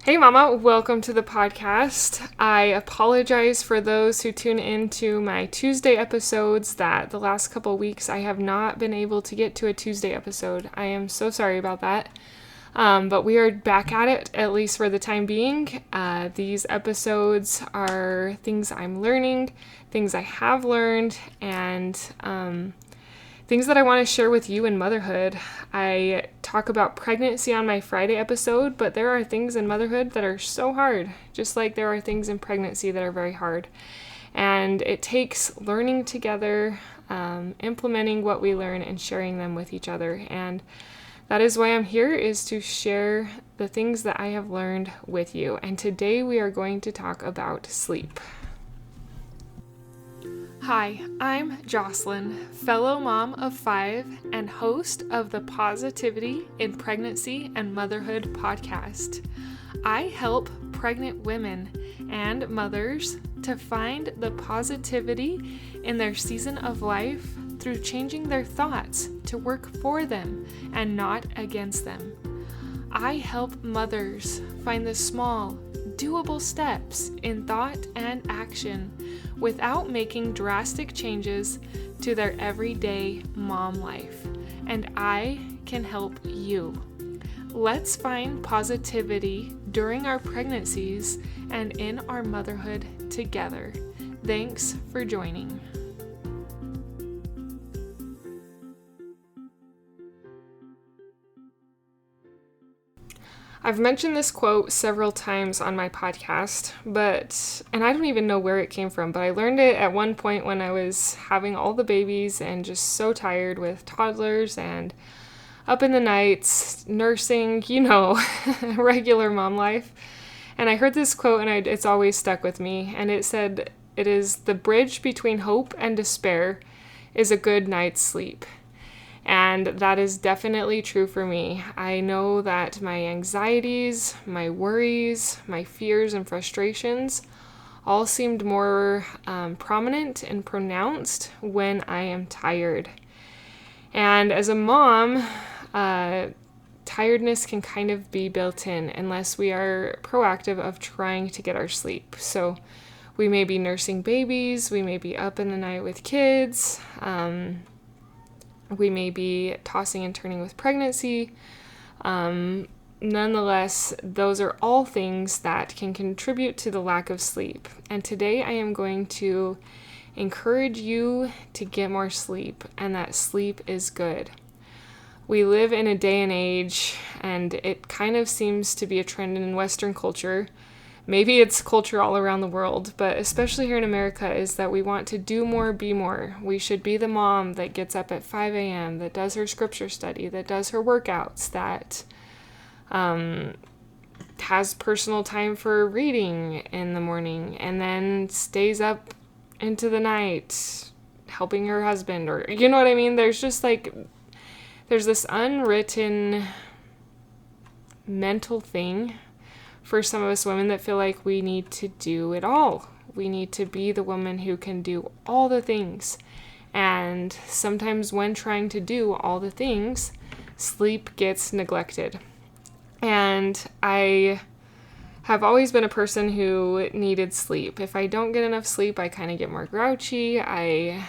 Hey Mama, welcome to the podcast. I apologize for those who tune into my Tuesday episodes that the last couple of weeks I have not been able to get to a Tuesday episode. I am so sorry about that. But we are back at it, at least for the time being. These episodes are things I'm learning, things I have learned, and things that I want to share with you in motherhood. I talk about pregnancy on my Friday episode, but there are things in motherhood that are so hard, just like there are things in pregnancy that are very hard. And it takes learning together, implementing what we learn, and sharing them with each other. And that is why I'm here, is to share the things that I have learned with you. And today we are going to talk about sleep. Hi, I'm Jocelyn, fellow mom of 5 and host of the Positivity in Pregnancy and Motherhood podcast. I help pregnant women and mothers to find the positivity in their season of life through changing their thoughts to work for them and not against them. I help mothers find the small, doable steps in thought and action without making drastic changes to their everyday mom life. And I can help you. Let's find positivity during our pregnancies and in our motherhood together. Thanks for joining. I've mentioned this quote several times on my podcast, and I don't even know where it came from, but I learned it at one point when I was having all the babies and just so tired with toddlers and up in the nights, nursing, regular mom life. And I heard this quote and it's always stuck with me. And it said, "It is the bridge between hope and despair is a good night's sleep." And that is definitely true for me. I know that my anxieties, my worries, my fears and frustrations all seemed more prominent and pronounced when I am tired. And as a mom, tiredness can kind of be built in unless we are proactive of trying to get our sleep. So we may be nursing babies, we may be up in the night with kids, we may be tossing and turning with pregnancy. Nonetheless, those are all things that can contribute to the lack of sleep. And today I am going to encourage you to get more sleep, and that sleep is good. We live in a day and age, and it kind of seems to be a trend in Western culture. Maybe it's culture all around the world, but especially here in America, is that we want to do more, be more. We should be the mom that gets up at 5 a.m., that does her scripture study, that does her workouts, that has personal time for reading in the morning, and then stays up into the night helping her husband, or you know what I mean? There's just there's this unwritten mental thing for some of us women that feel like we need to do it all. We need to be the woman who can do all the things. And sometimes when trying to do all the things, sleep gets neglected. And I have always been a person who needed sleep. If I don't get enough sleep, I kind of get more grouchy. As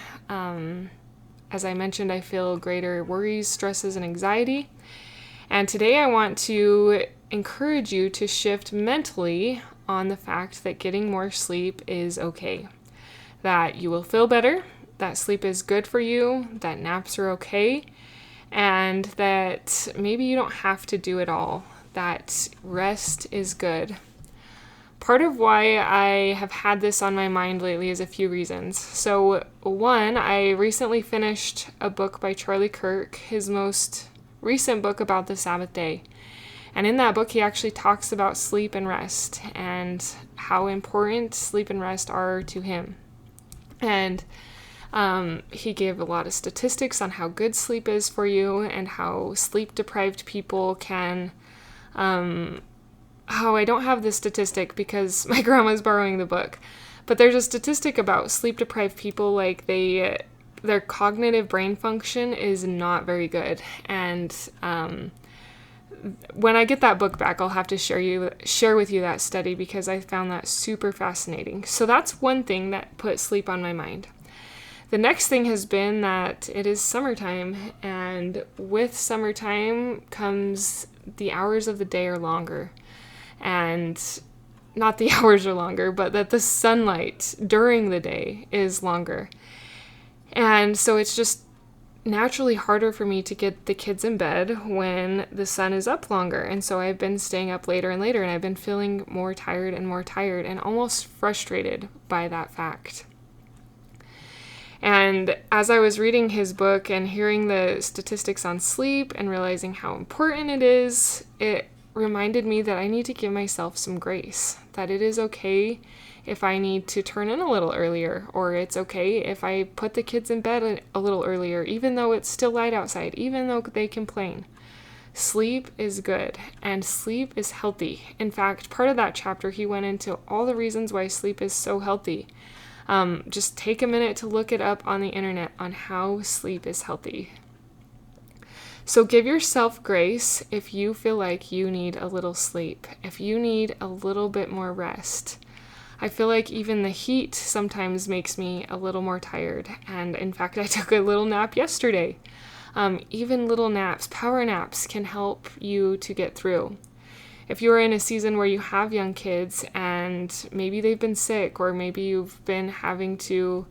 I mentioned, I feel greater worries, stresses, and anxiety. And today I want to encourage you to shift mentally on the fact that getting more sleep is okay. That you will feel better, that sleep is good for you, that naps are okay, and that maybe you don't have to do it all, that rest is good. Part of why I have had this on my mind lately is a few reasons. So one, I recently finished a book by Charlie Kirk, his most recent book about the Sabbath day. And in that book, he actually talks about sleep and rest and how important sleep and rest are to him. And he gave a lot of statistics on how good sleep is for you and how sleep-deprived people can... I don't have this statistic because my grandma's borrowing the book. But there's a statistic about sleep-deprived people, like their cognitive brain function is not very good. And when I get that book back, I'll have to share with you that study because I found that super fascinating. So that's one thing that put sleep on my mind. The next thing has been that it is summertime, and with summertime comes the hours of the day are longer. And not the hours are longer, but that the sunlight during the day is longer. And so it's just naturally harder for me to get the kids in bed when the sun is up longer. And so I've been staying up later and later, and I've been feeling more tired and almost frustrated by that fact. And as I was reading his book and hearing the statistics on sleep and realizing how important it is, it reminded me that I need to give myself some grace, that it is okay if I need to turn in a little earlier, or it's okay if I put the kids in bed a little earlier, even though it's still light outside, even though they complain. Sleep is good, and sleep is healthy. In fact, part of that chapter, he went into all the reasons why sleep is so healthy. Just take a minute to look it up on the internet on how sleep is healthy. So give yourself grace if you feel like you need a little sleep, if you need a little bit more rest. I feel like even the heat sometimes makes me a little more tired. And in fact, I took a little nap yesterday. Even little naps, power naps, can help you to get through. If you are in a season where you have young kids and maybe they've been sick, or maybe you've been having to,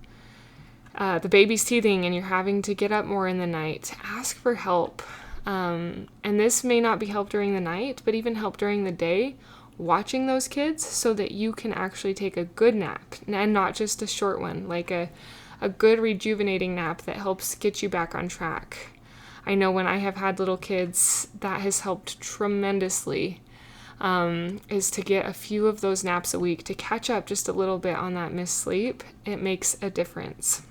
the baby's teething and you're having to get up more in the night, ask for help. And this may not be help during the night, but even help during the day, watching those kids so that you can actually take a good nap and not just a short one, like a good rejuvenating nap that helps get you back on track. I know when I have had little kids, that has helped tremendously. Is to get a few of those naps a week to catch up just a little bit on that missed sleep. It makes a difference.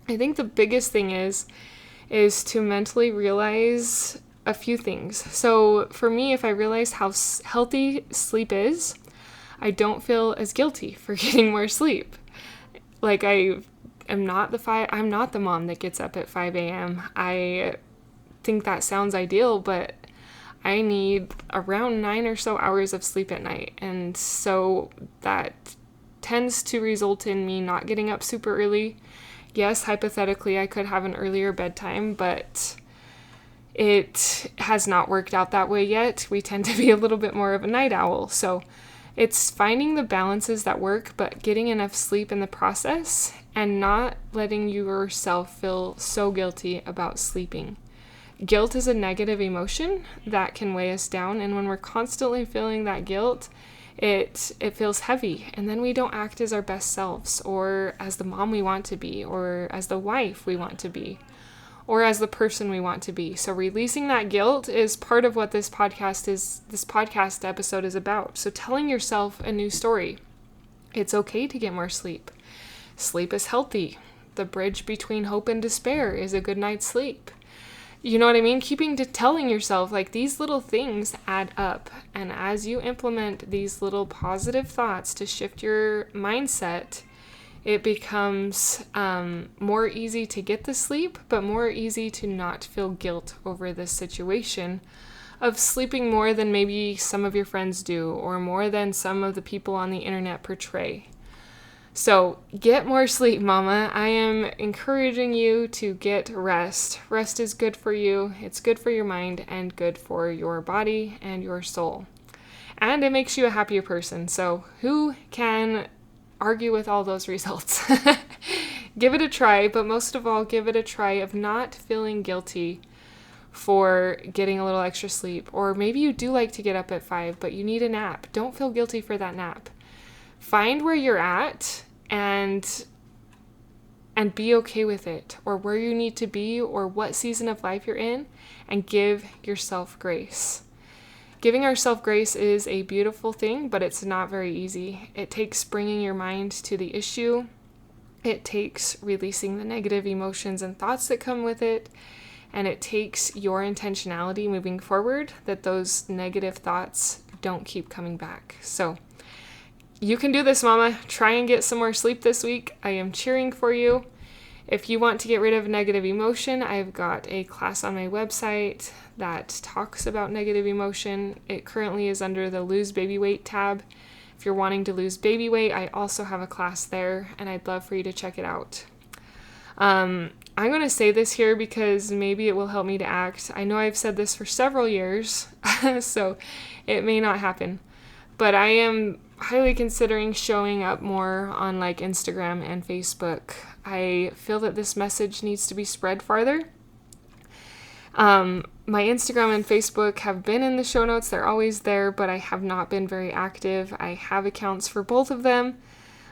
I think the biggest thing is to mentally realize a few things. So for me, if I realize how healthy sleep is, I don't feel as guilty for getting more sleep. Like I'm not the mom that gets up at 5 a.m. I think that sounds ideal, but I need around 9 or so hours of sleep at night. And so that tends to result in me not getting up super early. Yes, hypothetically, I could have an earlier bedtime, but it has not worked out that way yet. We tend to be a little bit more of a night owl. So it's finding the balances that work, but getting enough sleep in the process and not letting yourself feel so guilty about sleeping. Guilt is a negative emotion that can weigh us down, and when we're constantly feeling that guilt, it feels heavy, and then we don't act as our best selves, or as the mom we want to be, or as the wife we want to be, or as the person we want to be. So releasing that guilt is part of what this podcast episode is about. So telling yourself a new story. It's okay to get more sleep. Sleep is healthy. The bridge between hope and despair is a good night's sleep. You know what I mean? Telling yourself, like, these little things add up. And as you implement these little positive thoughts to shift your mindset, it becomes more easy to get the sleep, but more easy to not feel guilt over this situation of sleeping more than maybe some of your friends do, or more than some of the people on the internet portray. So get more sleep, mama. I am encouraging you to get rest. Rest is good for you. It's good for your mind and good for your body and your soul. And it makes you a happier person. So who can argue with all those results? Give it a try, but most of all, give it a try of not feeling guilty for getting a little extra sleep. Or maybe you do like to get up at 5, but you need a nap. Don't feel guilty for that nap. Find where you're at and be okay with it, or where you need to be, or what season of life you're in, and give yourself grace. Giving ourselves grace is a beautiful thing, but it's not very easy. It takes bringing your mind to the issue. It takes releasing the negative emotions and thoughts that come with it. And it takes your intentionality moving forward that those negative thoughts don't keep coming back. So you can do this, mama. Try and get some more sleep this week. I am cheering for you. If you want to get rid of negative emotion, I've got a class on my website that talks about negative emotion. It currently is under the Lose Baby Weight tab. If you're wanting to lose baby weight, I also have a class there, and I'd love for you to check it out. I'm going to say this here because maybe it will help me to act. I know I've said this for several years, so it may not happen. But I am highly considering showing up more on like Instagram and Facebook. I feel that this message needs to be spread farther. My Instagram and Facebook have been in the show notes. They're always there, but I have not been very active. I have accounts for both of them,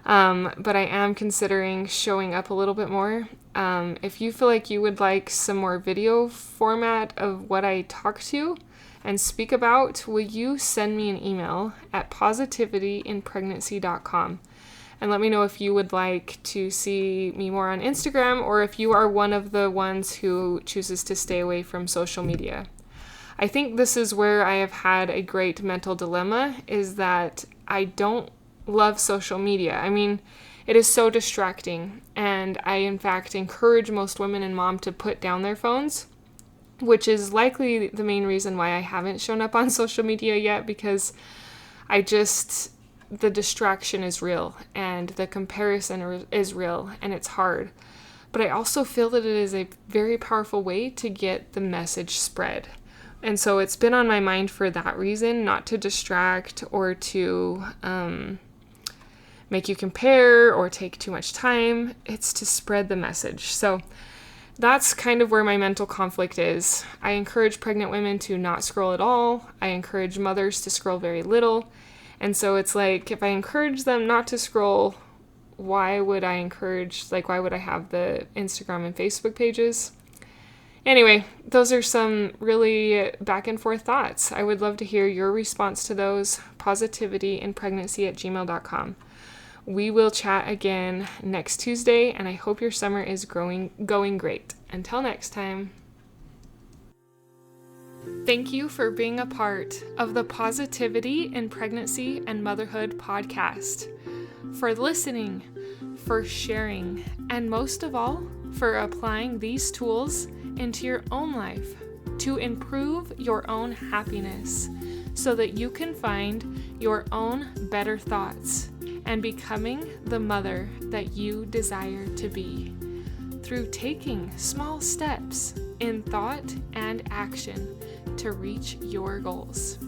but I am considering showing up a little bit more. If you feel like you would like some more video format of what I talk to and speak about, will you send me an email at positivityinpregnancy.com and let me know if you would like to see me more on Instagram or if you are one of the ones who chooses to stay away from social media. I think this is where I have had a great mental dilemma, is that I don't love social media. I mean, it is so distracting, and I in fact encourage most women and mom to put down their phones, which is likely the main reason why I haven't shown up on social media yet, because the distraction is real and the comparison is real and it's hard. But I also feel that it is a very powerful way to get the message spread. And so it's been on my mind for that reason, not to distract or to make you compare or take too much time. It's to spread the message. So that's kind of where my mental conflict is. I encourage pregnant women to not scroll at all. I encourage mothers to scroll very little. And so it's like, if I encourage them not to scroll, why would I have the Instagram and Facebook pages? Anyway, those are some really back and forth thoughts. I would love to hear your response to those. positivityinpregnancy@gmail.com. We will chat again next Tuesday, and I hope your summer is going great. Until next time. Thank you for being a part of the Positivity in Pregnancy and Motherhood podcast, for listening, for sharing, and most of all, for applying these tools into your own life to improve your own happiness so that you can find your own better thoughts and becoming the mother that you desire to be through taking small steps in thought and action to reach your goals.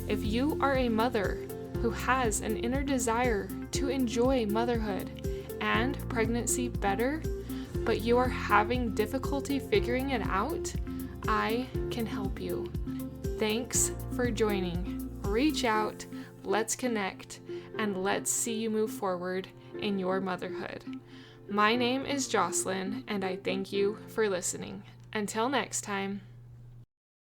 If you are a mother who has an inner desire to enjoy motherhood and pregnancy better, but you are having difficulty figuring it out, I can help you. Thanks for joining. Reach out, let's connect, and let's see you move forward in your motherhood. My name is Jocelyn, and I thank you for listening. Until next time.